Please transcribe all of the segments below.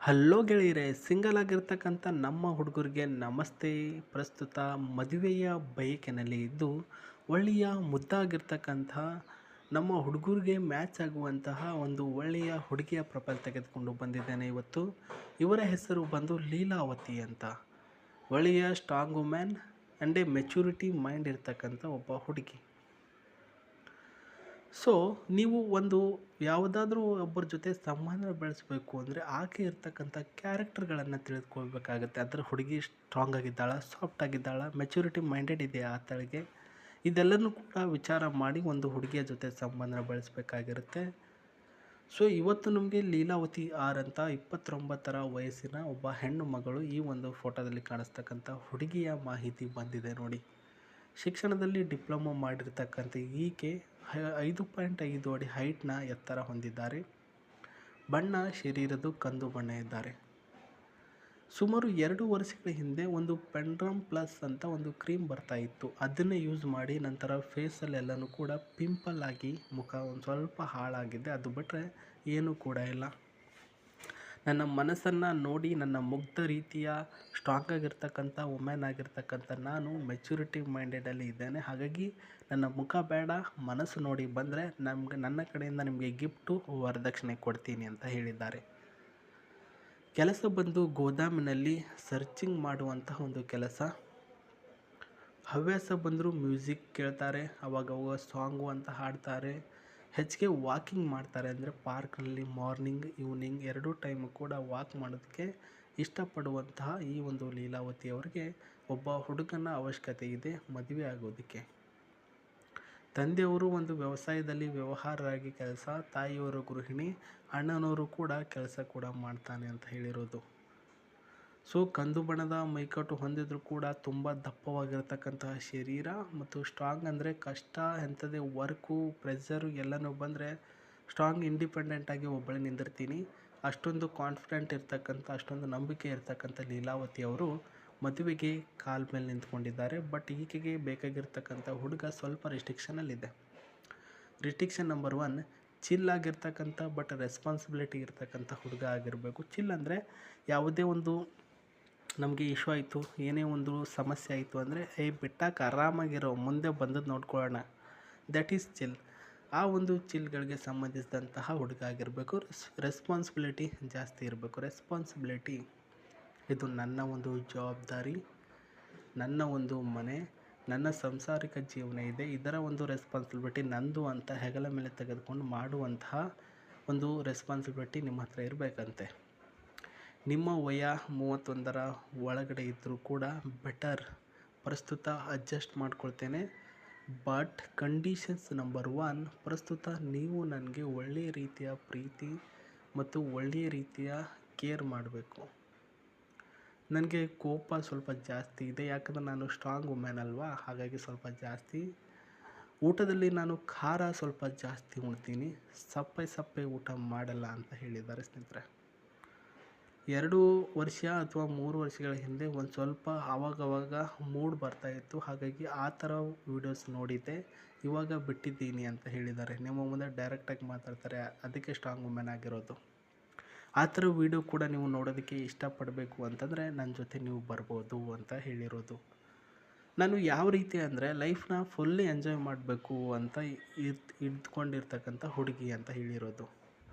Hello ಗೆಳೆಯರೇ, single ಆಗಿರ್ತಕ್ಕಂಥ ನಮ್ಮ ಹುಡುಗರಿಗೆ ನಮಸ್ತೆ. ಪ್ರಸ್ತುತ ಮದುವೆಯ ಬಯಕೆನಲ್ಲಿ ಇದ್ದು ಒಳ್ಳೆಯ ಮುದ್ದಾಗಿರ್ತಕ್ಕಂಥ ನಮ್ಮ ಹುಡುಗರಿಗೆ ಮ್ಯಾಚ್ ಆಗುವಂತಹ ಒಂದು ಒಳ್ಳೆಯ ಹುಡುಗಿಯ ಪ್ರೊಫೈಲ್ ತೆಗೆದುಕೊಂಡು ಬಂದಿದ್ದೇನೆ ಇವತ್ತು. ಇವರ ಹೆಸರು ಬಂದು ಲೀಲಾವತಿ ಅಂತ. ಒಳ್ಳೆಯ strong women and A maturity mind ಇರ್ತಕ್ಕಂಥ ಒಬ್ಬ ಹುಡುಗಿ. ಸೊ ನೀವು ಒಂದು ಯಾವುದಾದ್ರೂ ಒಬ್ಬರ ಜೊತೆ ಸಂಬಂಧ ಬೆಳೆಸಬೇಕು ಅಂದರೆ ಆಕೆ ಇರ್ತಕ್ಕಂಥ ಕ್ಯಾರೆಕ್ಟರ್ಗಳನ್ನು ತಿಳಿದುಕೊಳ್ಬೇಕಾಗತ್ತೆ. ಅದರ ಹುಡುಗಿ ಸ್ಟ್ರಾಂಗ್ ಆಗಿದ್ದಾಳ, ಸಾಫ್ಟ್ ಆಗಿದ್ದಾಳ, ಮೆಚುರಿಟಿ ಮೈಂಡೆಡ್ ಇದೆಯಾ ಆತಳಿಗೆ, ಇದೆಲ್ಲನೂ ಕೂಡ ವಿಚಾರ ಮಾಡಿ ಒಂದು ಹುಡುಗಿಯ ಜೊತೆ ಸಂಬಂಧ ಬೆಳೆಸಬೇಕಾಗಿರುತ್ತೆ. ಸೊ ಇವತ್ತು ನಮಗೆ ಲೀಲಾವತಿ ಆರ್ ಅಂತ 29ರ ವಯಸ್ಸಿನ ಒಬ್ಬ ಹೆಣ್ಣು ಮಗಳು ಈ ಒಂದು ಫೋಟೋದಲ್ಲಿ ಕಾಣಿಸ್ತಕ್ಕಂಥ ಹುಡುಗಿಯ ಮಾಹಿತಿ ಬಂದಿದೆ ನೋಡಿ. ಶಿಕ್ಷಣದಲ್ಲಿ ಡಿಪ್ಲೊಮೊ ಮಾಡಿರ್ತಕ್ಕಂಥ ಈಕೆ 5.5 ಅಡಿ ಹೈಟ್ನ ಎತ್ತರ ಹೊಂದಿದ್ದಾರೆ. ಬಣ್ಣ ಶರೀರದ್ದು ಕಂದು ಬಣ್ಣ ಇದ್ದಾರೆ. ಸುಮಾರು 2 ವರ್ಷಗಳ ಹಿಂದೆ ಒಂದು ಪೆಂಡ್ರಮ್ ಪ್ಲಸ್ ಅಂತ ಒಂದು ಕ್ರೀಮ್ ಬರ್ತಾ ಇತ್ತು. ಅದನ್ನೇ ಯೂಸ್ ಮಾಡಿ ನಂತರ ಫೇಸಲ್ಲೆಲ್ಲನೂ ಕೂಡ ಪಿಂಪಲ್ ಆಗಿ ಮುಖ ಒಂದು ಸ್ವಲ್ಪ ಹಾಳಾಗಿದೆ. ಅದು ಬಿಟ್ಟರೆ ಏನೂ ಕೂಡ ಇಲ್ಲ. ನನ್ನ ಮನಸ್ಸನ್ನು ನೋಡಿ ನನ್ನ ಮುಗ್ಧ ರೀತಿಯ ಸ್ಟ್ರಾಂಗ್ ಆಗಿರ್ತಕ್ಕಂಥ ವುಮೆನ್ ಆಗಿರ್ತಕ್ಕಂಥ ನಾನು ಮೆಚುರಿಟಿ ಮೈಂಡೆಡಲ್ಲಿ ಇದ್ದೇನೆ. ಹಾಗಾಗಿ ನನ್ನ ಮುಖ ಬೇಡ, ಮನಸ್ಸು ನೋಡಿ ಬಂದರೆ ನನ್ನ ಕಡೆಯಿಂದ ನಿಮಗೆ ಗಿಫ್ಟು ವರದಕ್ಷಿಣೆ ಕೊಡ್ತೀನಿ ಅಂತ ಹೇಳಿದ್ದಾರೆ. ಕೆಲಸ ಬಂದು ಗೋದಾಮಿನಲ್ಲಿ ಸರ್ಚಿಂಗ್ ಮಾಡುವಂತಹ ಒಂದು ಕೆಲಸ. ಹವ್ಯಾಸ ಬಂದರೂ ಮ್ಯೂಸಿಕ್ ಕೇಳ್ತಾರೆ, ಅವಾಗವಾಗ ಸಾಂಗು ಅಂತ ಹಾಡ್ತಾರೆ. ಹೆಚ್ಚಿಗೆ ವಾಕಿಂಗ್ ಮಾಡ್ತಾರೆ, ಅಂದರೆ ಪಾರ್ಕ್ನಲ್ಲಿ ಮಾರ್ನಿಂಗ್ ಈವ್ನಿಂಗ್ 2 ಟೈಮು ಕೂಡ ವಾಕ್ ಮಾಡೋದಕ್ಕೆ ಇಷ್ಟಪಡುವಂತಹ ಈ ಒಂದು ಲೀಲಾವತಿ ಅವರಿಗೆ ಒಬ್ಬ ಹುಡುಗನ ಅವಶ್ಯಕತೆ ಇದೆ ಮದುವೆ ಆಗೋದಕ್ಕೆ. ತಂದೆಯವರು ಒಂದು ವ್ಯವಸಾಯದಲ್ಲಿ ವ್ಯವಹಾರರಾಗಿ ಕೆಲಸ, ತಾಯಿಯವರು ಗೃಹಿಣಿ, ಅಣ್ಣನವರು ಕೂಡ ಕೆಲಸ ಕೂಡ ಮಾಡ್ತಾನೆ ಅಂತ ಹೇಳಿರೋದು. ಸೊ ಕಂದು ಬಣ್ಣದ ಮೈಕಟ್ಟು ಹೊಂದಿದ್ರು ಕೂಡ ತುಂಬ ದಪ್ಪವಾಗಿರ್ತಕ್ಕಂತಹ ಶರೀರ ಮತ್ತು ಸ್ಟ್ರಾಂಗ್, ಅಂದರೆ ಕಷ್ಟ ಎಂಥದೇ ವರ್ಕು ಪ್ರೆಷರು ಎಲ್ಲನೂ ಬಂದರೆ ಸ್ಟ್ರಾಂಗ್ ಇಂಡಿಪೆಂಡೆಂಟಾಗಿ ಒಬ್ಬಳೇ ನಿಂದಿರ್ತೀನಿ, ಅಷ್ಟೊಂದು ಕಾನ್ಫಿಡೆಂಟ್ ಇರ್ತಕ್ಕಂಥ, ಅಷ್ಟೊಂದು ನಂಬಿಕೆ ಇರ್ತಕ್ಕಂಥ ಲೀಲಾವತಿ ಅವರು ಮದುವೆಗೆ ಕಾಲ ಮೇಲೆ ನಿಂತ್ಕೊಂಡಿದ್ದಾರೆ. ಬಟ್ ಈಕೆಗೆ ಬೇಕಾಗಿರ್ತಕ್ಕಂಥ ಹುಡುಗ ಸ್ವಲ್ಪ ರಿಸ್ಟ್ರಿಕ್ಷನಲ್ಲಿದೆ. ರಿಸ್ಟ್ರಿಕ್ಷನ್ ನಂಬರ್ 1, ಚಿಲ್ ಆಗಿರ್ತಕ್ಕಂಥ ಬಟ್ ರೆಸ್ಪಾನ್ಸಿಬಿಲಿಟಿ ಇರ್ತಕ್ಕಂಥ ಹುಡುಗ ಆಗಿರಬೇಕು. ಚಿಲ್ ಅಂದರೆ ಯಾವುದೇ ಒಂದು ನಮಗೆ ಇಶ್ಯೂ ಆಯಿತು, ಏನೇ ಒಂದು ಸಮಸ್ಯೆ ಆಯಿತು ಅಂದರೆ ಬಿಟ್ಟಾಕ ಆರಾಮಾಗಿರೋ, ಮುಂದೆ ಬಂದದ್ದು ನೋಡ್ಕೊಳ್ಳೋಣ, ದಟ್ ಈಸ್ ಚಿಲ್. ಆ ಒಂದು ಚಿಲ್ಗಳಿಗೆ ಸಂಬಂಧಿಸಿದಂತಹ ಹುಡುಗ ಆಗಿರಬೇಕು. ರೆಸ್ಪಾನ್ಸಿಬಿಲಿಟಿ ಜಾಸ್ತಿ ಇರಬೇಕು. ರೆಸ್ಪಾನ್ಸಿಬಿಲಿಟಿ, ಇದು ನನ್ನ ಒಂದು ಜವಾಬ್ದಾರಿ, ನನ್ನ ಒಂದು ಮನೆ, ನನ್ನ ಸಾಂಸಾರಿಕ ಜೀವನ ಇದೆ, ಇದರ ಒಂದು ರೆಸ್ಪಾನ್ಸಿಬಿಲಿಟಿ ನಂದು ಅಂತ ಹೆಗಲ ಮೇಲೆ ತೆಗೆದುಕೊಂಡು ಮಾಡುವಂತಹ ಒಂದು ರೆಸ್ಪಾನ್ಸಿಬಿಲಿಟಿ ನಿಮ್ಮ ಹತ್ರ ಇರಬೇಕಂತೆ. ನಿಮ್ಮ ವಯ 31ರ ಒಳಗಡೆ ಇದ್ದರೂ ಕೂಡ ಬೆಟರ್. ಪ್ರಸ್ತುತ ಅಡ್ಜಸ್ಟ್ ಮಾಡ್ಕೊಳ್ತೇನೆ, ಬಟ್ ಕಂಡೀಷನ್ಸ್ ನಂಬರ್ 1, ಪ್ರಸ್ತುತ ನೀವು ನನಗೆ ಒಳ್ಳೆಯ ರೀತಿಯ ಪ್ರೀತಿ ಮತ್ತು ಒಳ್ಳೆಯ ರೀತಿಯ ಕೇರ್ ಮಾಡಬೇಕು. ನನಗೆ ಕೋಪ ಸ್ವಲ್ಪ ಜಾಸ್ತಿ ಇದೆ, ಯಾಕಂದರೆ ನಾನು ಸ್ಟ್ರಾಂಗ್ ವುಮೆನ್ ಅಲ್ವಾ, ಹಾಗಾಗಿ ಸ್ವಲ್ಪ ಜಾಸ್ತಿ. ಊಟದಲ್ಲಿ ನಾನು ಖಾರ ಸ್ವಲ್ಪ ಜಾಸ್ತಿ ಉಣ್ತೀನಿ, ಸಪ್ಪೆ ಊಟ ಮಾಡಲ್ಲ ಅಂತ ಹೇಳಿದ್ದಾರೆ ಸ್ನೇಹಿತರೆ. 2 ವರ್ಷ ಅಥವಾ 3 ವರ್ಷಗಳ ಹಿಂದೆ ಒಂದು ಸ್ವಲ್ಪ ಆವಾಗವಾಗ ಮೂಡ್ ಬರ್ತಾಯಿತ್ತು, ಹಾಗಾಗಿ ಆ ಥರ ವೀಡಿಯೋಸ್ ನೋಡಿದ್ದೆ, ಇವಾಗ ಬಿಟ್ಟಿದ್ದೀನಿ ಅಂತ ಹೇಳಿದ್ದಾರೆ. ನಿಮ್ಮ ಮುಂದೆ ಡೈರೆಕ್ಟಾಗಿ ಮಾತಾಡ್ತಾರೆ, ಅದಕ್ಕೆ ಸ್ಟ್ರಾಂಗ್ ವುಮೆನ್ ಆಗಿರೋದು. ಆ ಥರ ವೀಡಿಯೋ ಕೂಡ ನೀವು ನೋಡೋದಕ್ಕೆ ಇಷ್ಟಪಡಬೇಕು ಅಂತಂದರೆ ನನ್ನ ಜೊತೆ ನೀವು ಬರ್ಬೋದು ಅಂತ ಹೇಳಿರೋದು. ನಾನು ಯಾವ ರೀತಿ ಅಂದರೆ ಲೈಫ್ನ ಫುಲ್ಲಿ ಎಂಜಾಯ್ ಮಾಡಬೇಕು ಅಂತ ಇದ್ಕೊಂಡಿರ್ತಕ್ಕಂಥ ಹುಡುಗಿ ಅಂತ ಹೇಳಿರೋದು.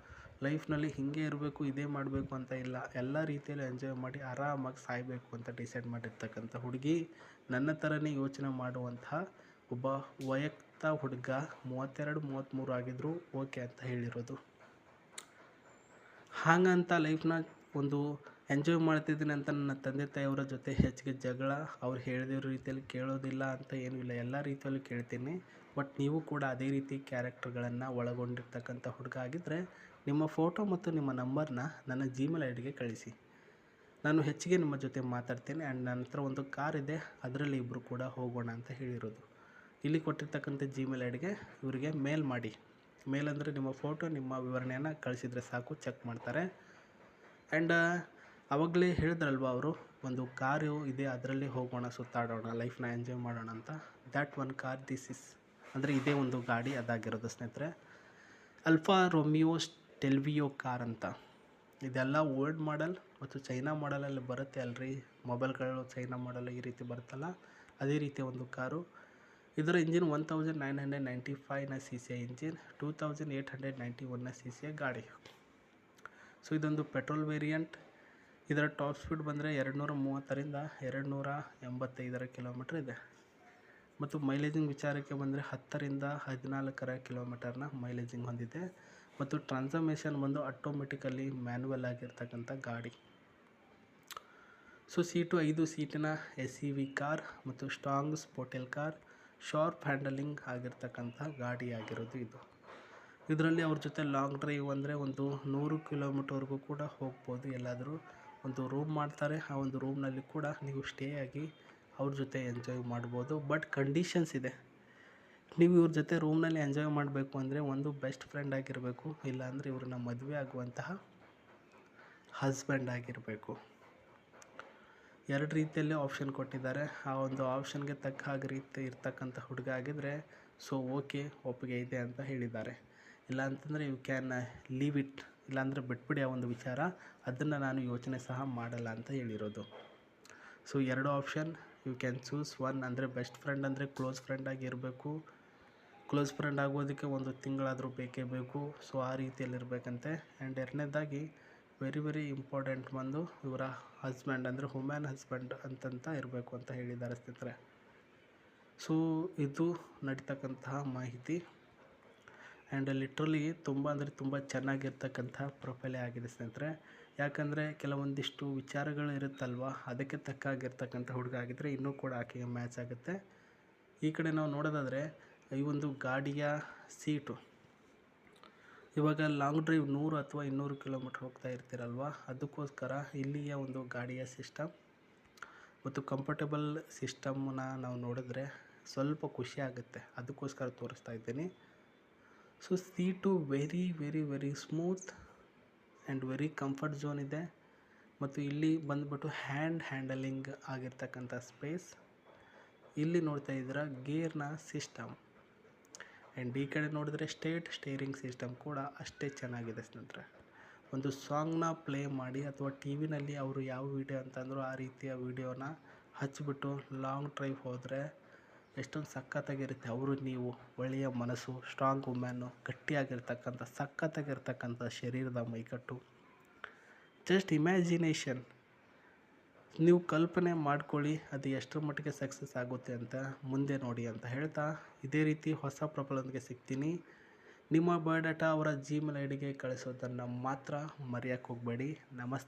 ಲೈಫ್ನಲ್ಲಿ ಹೀಗೆ ಇರಬೇಕು, ಇದೇ ಮಾಡಬೇಕು ಅಂತ ಇಲ್ಲ, ಎಲ್ಲ ರೀತಿಯಲ್ಲಿ ಎಂಜಾಯ್ ಮಾಡಿ ಆರಾಮಾಗಿ ಸಾಯಬೇಕು ಅಂತ ಡಿಸೈಡ್ ಮಾಡಿರ್ತಕ್ಕಂಥ ಹುಡುಗಿ. ನನ್ನ ಥರನೇ ಯೋಚನೆ ಮಾಡುವಂತಹ ಒಬ್ಬ ವಯಕ್ತ ಹುಡುಗ, 32-33 ಆಗಿದ್ದರೂ ಓಕೆ ಅಂತ ಹೇಳಿರೋದು. ಹಾಗಂತ ಲೈಫ್ನ ಒಂದು ಎಂಜಾಯ್ ಮಾಡ್ತಿದ್ದೀನಿ ಅಂತ ನನ್ನ ತಂದೆ ತಾಯಿಯವರ ಜೊತೆ ಹೆಚ್ಚಿಗೆ ಜಗಳ, ಅವ್ರು ಹೇಳಿದಿರೋ ರೀತಿಯಲ್ಲಿ ಕೇಳೋದಿಲ್ಲ ಅಂತ ಏನೂ ಇಲ್ಲ, ಎಲ್ಲ ರೀತಿಯಲ್ಲೂ ಕೇಳ್ತೀನಿ. ಬಟ್ ನೀವು ಕೂಡ ಅದೇ ರೀತಿ ಕ್ಯಾರೆಕ್ಟರ್ಗಳನ್ನು ಒಳಗೊಂಡಿರ್ತಕ್ಕಂಥ ಹುಡುಗ ಆಗಿದ್ದರೆ ನಿಮ್ಮ ಫೋಟೋ ಮತ್ತು ನಿಮ್ಮ ನಂಬರ್ನ ನನ್ನ Gmail ಐಡಿಗೆ ಕಳಿಸಿ. ನಾನು ಹೆಚ್ಚಿಗೆ ನಿಮ್ಮ ಜೊತೆ ಮಾತಾಡ್ತೇನೆ. ಆ್ಯಂಡ್ ನನ್ನ ಹತ್ರ ಒಂದು ಕಾರ್ ಇದೆ, ಅದರಲ್ಲಿ ಇಬ್ಬರು ಕೂಡ ಹೋಗೋಣ ಅಂತ ಹೇಳಿರೋದು. ಇಲ್ಲಿ ಕೊಟ್ಟಿರ್ತಕ್ಕಂಥ Gmail ಐಡಿಗೆ ಇವರಿಗೆ ಮೇಲ್ ಮಾಡಿ. ಮೇಲ್ ಅಂದರೆ ನಿಮ್ಮ ಫೋಟೋ, ನಿಮ್ಮ ವಿವರಣೆಯನ್ನು ಕಳಿಸಿದರೆ ಸಾಕು, ಚೆಕ್ ಮಾಡ್ತಾರೆ. ಆ್ಯಂಡ್ ಆವಾಗಲೇ ಹೇಳಿದ್ರಲ್ವ ಅವರು, ಒಂದು ಕಾರು ಇದೆ, ಅದರಲ್ಲಿ ಹೋಗೋಣ, ಸುತ್ತಾಡೋಣ, ಲೈಫ್ನ ಎಂಜಾಯ್ ಮಾಡೋಣ ಅಂತ. That one car this is, ಅಂದರೆ ಇದೇ ಒಂದು ಗಾಡಿ ಅದಾಗಿರೋದು ಸ್ನೇಹಿತರೆ. ಅಲ್ಫಾ ರೋಮಿಯೋ ಸ್ಟೆಲ್ವಿಯೋ ಕಾರ್ ಅಂತ. ಇದೆಲ್ಲ ಓಲ್ಡ್ ಮಾಡೆಲ್ ಮತ್ತು ಚೈನಾ ಮಾಡೆಲಲ್ಲಿ ಬರುತ್ತೆ ಅಲ್ರಿ, ಮೊಬೈಲ್ಗಳು ಚೈನಾ ಮಾಡೆಲ್ ಈ ರೀತಿ ಬರುತ್ತಲ್ಲ, ಅದೇ ರೀತಿಯ ಒಂದು ಕಾರು. ಇದರ ಇಂಜಿನ್ 1995ನ ಸಿ ಸಿಯ ಇಂಜಿನ್, 2891ನ ಸಿ ಸಿಯ ಗಾಡಿ. ಸೊ ಇದೊಂದು ಪೆಟ್ರೋಲ್ ವೇರಿಯಂಟ್. ಇದರ ಟಾಪ್ ಸ್ಪೀಡ್ ಬಂದರೆ 230ರಿಂದ 285 ಕಿಲೋಮೀಟರ್ ಇದೆ. ಮತ್ತು ಮೈಲೇಜಿಂಗ್ ವಿಚಾರಕ್ಕೆ ಬಂದರೆ 10ರಿಂದ 14 ಕಿಲೋಮೀಟರ್ನ ಮೈಲೇಜಿಂಗ್ ಹೊಂದಿದೆ. ಮತ್ತು ಟ್ರಾನ್ಸ್ಫರ್ಮೇಷನ್ ಬಂದು ಆಟೋಮೆಟಿಕಲಿ ಮ್ಯಾನ್ಯುವಲ್ ಆಗಿರ್ತಕ್ಕಂಥ ಗಾಡಿ. ಸೊ ಸೀಟು 5 ಸೀಟಿನ SUV ಕಾರ್ ಮತ್ತು ಸ್ಟ್ರಾಂಗ್ ಸ್ಪೋರ್ಟೆಲ್ ಕಾರ್, ಶಾರ್ಪ್ ಹ್ಯಾಂಡಲಿಂಗ್ ಆಗಿರ್ತಕ್ಕಂಥ ಗಾಡಿ ಆಗಿರೋದು ಇದು. ಇದರಲ್ಲಿ ಅವ್ರ ಜೊತೆ ಲಾಂಗ್ ಡ್ರೈವ್ ಅಂದರೆ ಒಂದು 100 ಕಿಲೋಮೀಟರ್ವರೆಗೂ ಕೂಡ ಹೋಗ್ಬೋದು. ಎಲ್ಲಾದರೂ ಒಂದು ರೂಮ್ ಮಾಡ್ತಾರೆ, ಆ ಒಂದು ರೂಮ್ನಲ್ಲಿ ಕೂಡ ನೀವು ಸ್ಟೇ ಆಗಿ ಅವ್ರ ಜೊತೆ ಎಂಜಾಯ್ ಮಾಡ್ಬೋದು. ಬಟ್ ಕಂಡೀಷನ್ಸ್ ಇದೆ. ನೀವು ಇವ್ರ ಜೊತೆ ರೂಮ್ನಲ್ಲಿ ಎಂಜಾಯ್ ಮಾಡಬೇಕು ಅಂದರೆ ಒಂದು ಬೆಸ್ಟ್ ಫ್ರೆಂಡ್ ಆಗಿರಬೇಕು, ಇಲ್ಲಾಂದರೆ ಇವ್ರನ್ನ ಮದುವೆ ಆಗುವಂತಹ ಹಸ್ಬೆಂಡ್ ಆಗಿರಬೇಕು. 2 ರೀತಿಯಲ್ಲಿ ಆಪ್ಷನ್ ಕೊಟ್ಟಿದ್ದಾರೆ. ಆ ಒಂದು ಆಪ್ಷನ್ಗೆ ತಕ್ಕ ಹಾಗೆ ರೀತಿ ಇರ್ತಕ್ಕಂಥ ಹುಡುಗ ಆಗಿದ್ದರೆ ಸೊ ಓಕೆ, ಒಪ್ಪಿಗೆ ಇದೆ ಅಂತ ಹೇಳಿದ್ದಾರೆ. ಇಲ್ಲ ಅಂತಂದರೆ ಯು ಕ್ಯಾನ್ ಲೀವ್ ಇಟ್, ಇಲ್ಲಾಂದರೆ ಬಿಟ್ಬಿಡಿ ಆ ಒಂದು ವಿಚಾರ, ಅದನ್ನು ನಾನು ಯೋಚನೆ ಸಹ ಮಾಡಲ್ಲ ಅಂತ ಹೇಳಿರೋದು. So 2 option you can choose one. ಅಂದರೆ ಬೆಸ್ಟ್ ಫ್ರೆಂಡ್ ಅಂದರೆ ಕ್ಲೋಸ್ ಫ್ರೆಂಡ್ ಆಗಿರಬೇಕು. ಕ್ಲೋಸ್ ಫ್ರೆಂಡ್ ಆಗೋದಕ್ಕೆ 1 ತಿಂಗಳಾದರೂ ಬೇಕೇ ಬೇಕು. ಸೊ ಆ ರೀತಿಯಲ್ಲಿರಬೇಕಂತೆ. ಆ್ಯಂಡ್ 2ನೇದಾಗಿ ವೆರಿ ಇಂಪಾರ್ಟೆಂಟ್ ಬಂದು ಇವರ ಹಸ್ಬೆಂಡ್ ಅಂದರೆ ವುಮೆನ್ ಹಸ್ಬೆಂಡ್ ಅಂತಂತ ಇರಬೇಕು ಅಂತ ಹೇಳಿದ್ದಾರೆ ಸ್ನೇಹಿತರೆ. ಸೊ ಇದು ನಡೀತಕ್ಕಂತಹ ಮಾಹಿತಿ. ಆ್ಯಂಡ್ ಲಿಟ್ರಲಿ ತುಂಬ ಚೆನ್ನಾಗಿರ್ತಕ್ಕಂಥ ಪ್ರೊಫೈಲೇ ಆಗಿದೆ ಸ್ನೇಹಿತರೆ. ಯಾಕಂದರೆ ಕೆಲವೊಂದಿಷ್ಟು ವಿಚಾರಗಳು ಇರುತ್ತಲ್ವ, ಅದಕ್ಕೆ ತಕ್ಕಾಗಿರ್ತಕ್ಕಂಥ ಹುಡುಗ ಆಗಿದ್ದರೆ ಇನ್ನೂ ಕೂಡ ಆಕೆಗೆ ಮ್ಯಾಚ್ ಆಗುತ್ತೆ. ಈ ಕಡೆ ನಾವು ನೋಡೋದಾದರೆ ಈ ಒಂದು ಗಾಡಿಯ ಸೀಟು, ಇವಾಗ ಲಾಂಗ್ ಡ್ರೈವ್ 100 ಅಥವಾ 200 ಕಿಲೋಮೀಟ್ರ್ ಹೋಗ್ತಾ ಇರ್ತೀರಲ್ವ, ಅದಕ್ಕೋಸ್ಕರ ಇಲ್ಲಿಯ ಒಂದು ಗಾಡಿಯ ಸಿಸ್ಟಮ್ ಮತ್ತು ಕಂಫರ್ಟಬಲ್ ಸಿಸ್ಟಮ್ನ ನಾವು ನೋಡಿದ್ರೆ ಸ್ವಲ್ಪ ಖುಷಿ ಆಗುತ್ತೆ. ಅದಕ್ಕೋಸ್ಕರ ತೋರಿಸ್ತಾ ಇದ್ದೀನಿ. So seat very smooth and very comfort zone ಇದೆ. ಮತ್ತು ಇಲ್ಲಿ ಬಂದುಬಿಟ್ಟು ಹ್ಯಾಂಡಲಿಂಗ್ ಆಗಿರ್ತಕ್ಕಂಥ ಸ್ಪೇಸ್. ಇಲ್ಲಿ ನೋಡ್ತಾ ಇದ್ದೀರಾ ಗೇರ್ನ ಸಿಸ್ಟಮ್. ಆ್ಯಂಡ್ ಈ ಕಡೆ ನೋಡಿದ್ರೆ ಸ್ಟೇರಿಂಗ್ ಸಿಸ್ಟಮ್ ಕೂಡ ಅಷ್ಟೇ ಚೆನ್ನಾಗಿದೆ ಸ್ನೇಹಿತರೆ. ಒಂದು ಸಾಂಗ್ನ ಪ್ಲೇ ಮಾಡಿ ಅಥವಾ ಟಿ ವಿನಲ್ಲಿ ಅವರು ಯಾವ ವಿಡಿಯೋ ಅಂತಂದರೂ ಆ ರೀತಿಯ ವಿಡಿಯೋನ ಹಚ್ಚಿಬಿಟ್ಟು ಲಾಂಗ್ ಡ್ರೈವ್ ಹೋದರೆ ಎಷ್ಟೊಂದು ಸಖತ್ತಾಗಿರುತ್ತೆ. ಅವರು ನೀವು ಒಳ್ಳೆಯ ಮನಸ್ಸು, ಸ್ಟ್ರಾಂಗ್ ವುಮೆನ್ನು, ಗಟ್ಟಿಯಾಗಿರ್ತಕ್ಕಂಥ ಸಖತ್ತಾಗಿರ್ತಕ್ಕಂಥ ಶರೀರದ ಮೈಕಟ್ಟು, ಜಸ್ಟ್ ಇಮ್ಯಾಜಿನೇಷನ್ ನೀವು ಕಲ್ಪನೆ ಮಾಡ್ಕೊಳ್ಳಿ, ಅದು ಎಷ್ಟರ ಮಟ್ಟಿಗೆ ಸಕ್ಸಸ್ ಆಗುತ್ತೆ ಅಂತ ಮುಂದೆ ನೋಡಿ ಅಂತ ಹೇಳ್ತಾ, ಇದೇ ರೀತಿ ಹೊಸ ಪ್ರೊಫೈಲೊಂದಿಗೆ ಸಿಗ್ತೀನಿ. ನಿಮ್ಮ ಬಯೋಡಾಟಾ ಅವರ Gmail ID ಗೆ ಕಳಿಸೋದನ್ನು ಮಾತ್ರ ಮರೆಯೋಕ್ಕೆ ಹೋಗಬೇಡಿ. ನಮಸ್ತೆ.